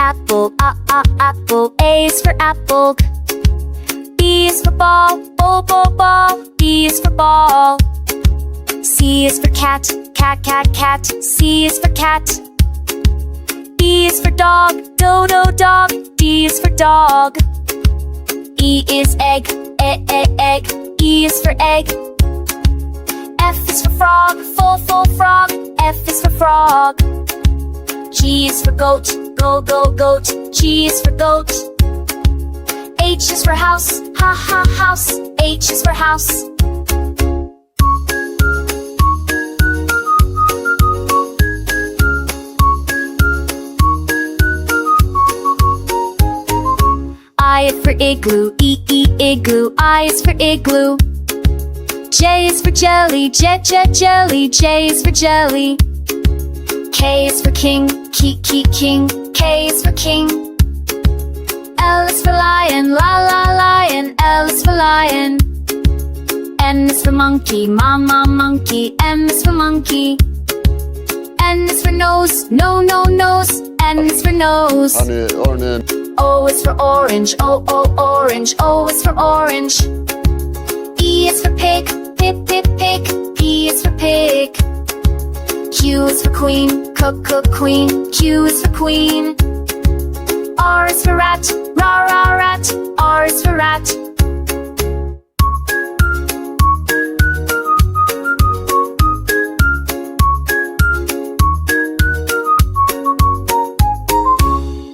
apple, apple. A is for apple. B is for ball, ball. B is for ball. C is for cat, cat. C is for cat. D is for dog, dog. D is for dog. E is egg, egg. E is for egg. F is for frog, full frog. F is for frog. G is for goat, goat. G is for goat. H is for house, house. H is for house. I is for igloo, igloo. I is for igloo. J is for jelly, jelly. J is for jelly. K is for king, king. K is for king. L is for lion, lion. L is for lion. N is for monkey, monkey. M is for monkey. N is for nose, nose. N is for nose. O is for orange, orange. O is for orange. P is for pig, pig. P is for pig. Q is for queen, queen. Q is for queen. R is for rat, rat. R is for rat.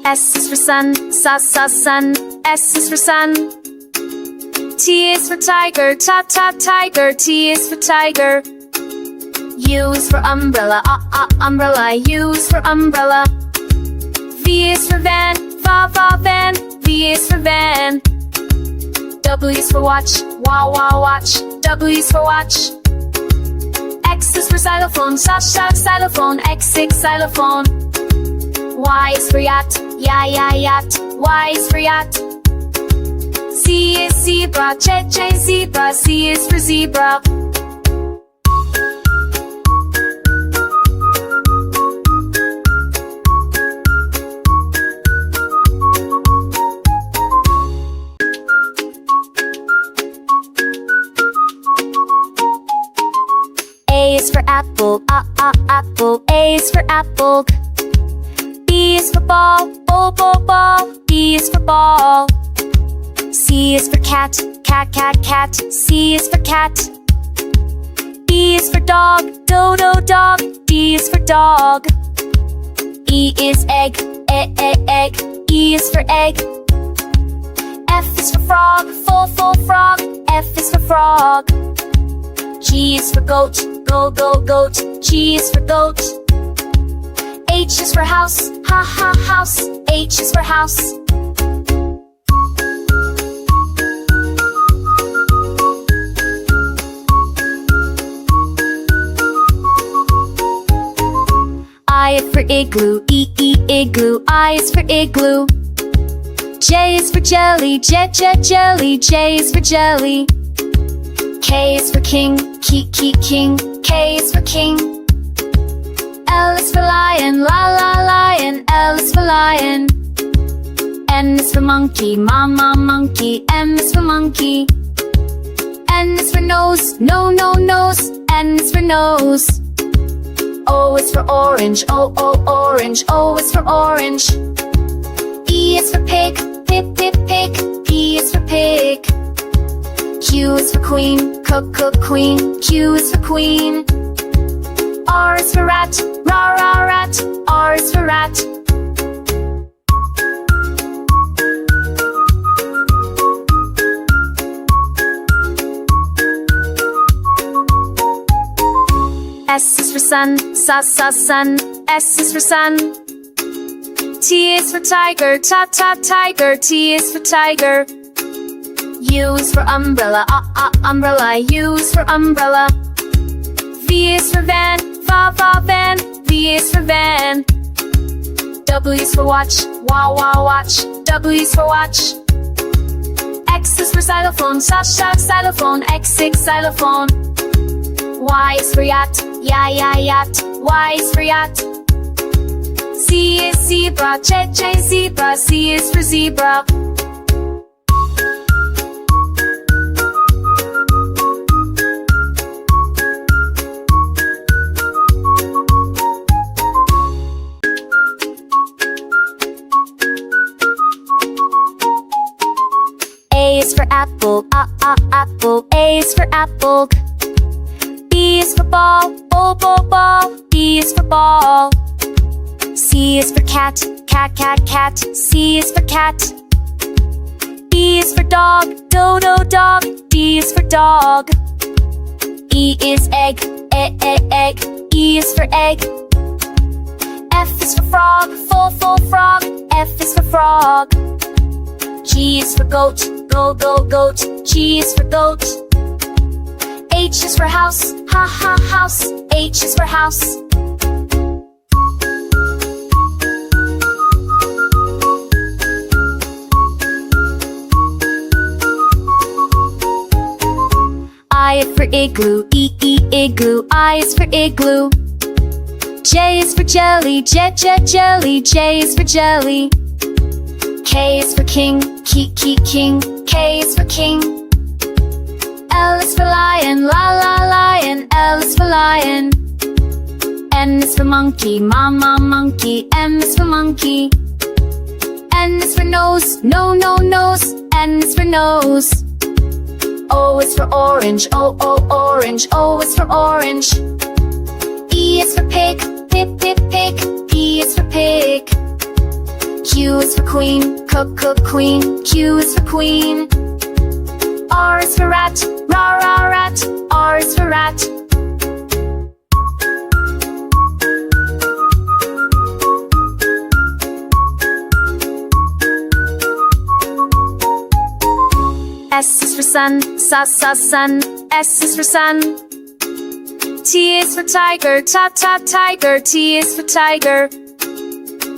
S is for sun, sun. S is for sun. T is for tiger, tiger. T is for tiger. U is for umbrella, umbrella. U is for umbrella. V is for van, van. V is for van. W is for watch, watch. W is for watch. X is for xylophone, xylophone. X is xylophone. Y is for yacht, yacht. Y is for yacht. Z is zebra, zebra. Z is for zebra. A is for apple, apple. A is for apple. B is for ball, ball. B is for ball. C is for cat, cat. C is for cat. D is for dog, dog. D is for dog. E is egg, egg. E is for egg. F is for frog, full frog. F is for frog. G is for goat, goat. G is for goat. H is for house, house. H is for house. I is for igloo, igloo. I is for igloo. J is for jelly, jelly. J is for jelly. K is for king, king. K is for king. L is for lion, lion. L is for lion. N is for monkey, monkey. M is for monkey. N is for nose, nose. N is for nose. O is for orange, orange. O is for orange. E is for pig, pig. P is for pig. Q is for queen, queen. Q is for queen. R is for rat, rat. R is for rat. S is for sun, sun. S is for sun. T is for tiger, tiger. T is for tiger. U is for umbrella, umbrella. U is for umbrella. V is for van, van. V is for van. W is for watch, watch. W is for watch. X is for xylophone, xylophone. X is xylophone. Y is for yacht, yacht. Y is for yacht. Z is zebra, J zebra, Z is for zebra. A is for apple, apple. A is for apple. B is for ball, ball. B is for ball. C is for cat, cat. C is for cat. D is for dog, dog. D is for dog. E is egg, egg. E is for egg. F is for frog, full frog. F is for frog. G is for goat, goat. G is for goat. H is for house, house. H is for house. I is for igloo, igloo. I is for igloo. J is for jelly, jelly. J is for jelly. K is for king, king. K is for king. L is for lion, lion. L is for lion. N is for monkey, monkey. M is for monkey. N is for nose, nose. N is for nose. O is for orange, orange. O is for orange. E is for pig, pig. P is for pig. Q is for queen, queen. Q is for queen. R is for rat, rat. R is for rat. S is for sun, sun. S is for sun. T is for tiger, tiger. T is for tiger.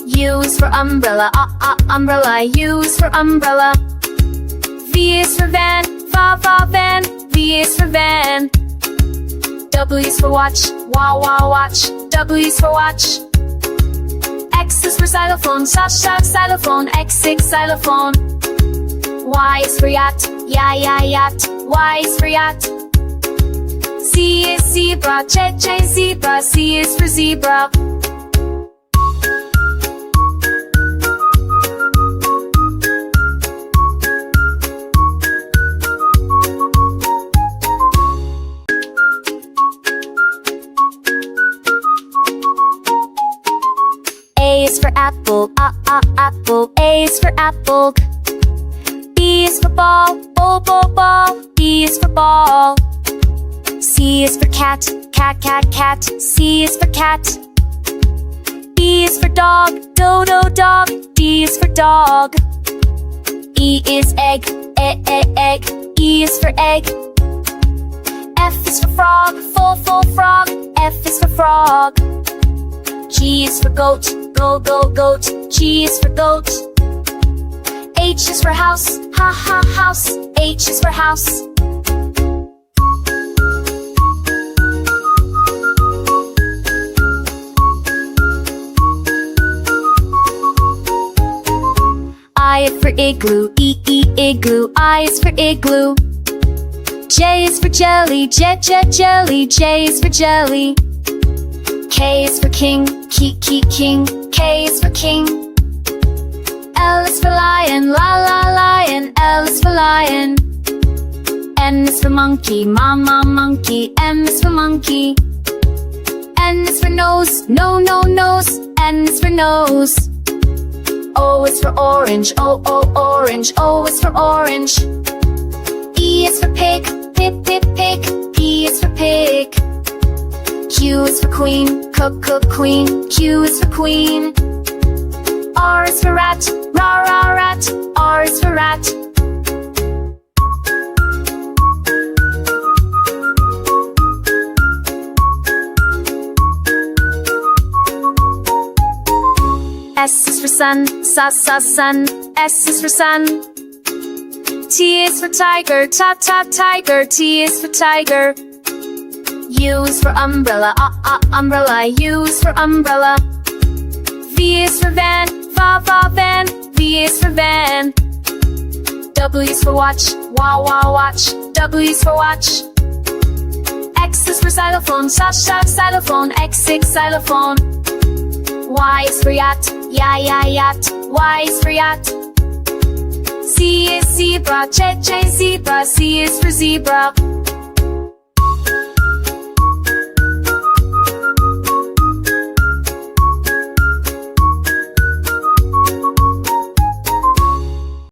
U is for umbrella, umbrella. U is for umbrella. V is for van, van. V is for van. W is for watch, watch. W is for watch. X is for xylophone, xylophone. X is xylophone. Y is for yacht, yacht. Y is for yacht. Z is zebra, J zebra. Z is for zebra. A is for apple, apple. A is for apple. B is for ball, ball. B is for ball. C is for cat, cat. C is for cat. D is for dog, dog. D is for dog. E is egg, egg. E is for egg. F is for frog, full frog. F is for frog. G is for goat, goat. G is for goat. H is for house, house. H is for house. I is for igloo, igloo. I is for igloo. J is for jelly, jelly. J is for jelly. K is for king, king. K is for king. L is for lion, lion. L is for lion. N is for monkey, monkey. M is for monkey. N is for nose, nose. N is for nose. O is for orange, orange. O is for orange. E is for pig, pig. P is for pig. Q is for queen, queen. Q is for queen. R is for rat, rat. R is for rat. S is for sun, sun. S is for sun. T is for tiger, tiger. T is for tiger. U is for umbrella, umbrella. U is for umbrella. V V is for van, van. V is for van. W is for watch, watch. W is for watch. X is for xylophone, xylophone. X is xylophone. Y is for yacht, yacht. Y is for yacht. Z is zebra, zebra. C is for zebra.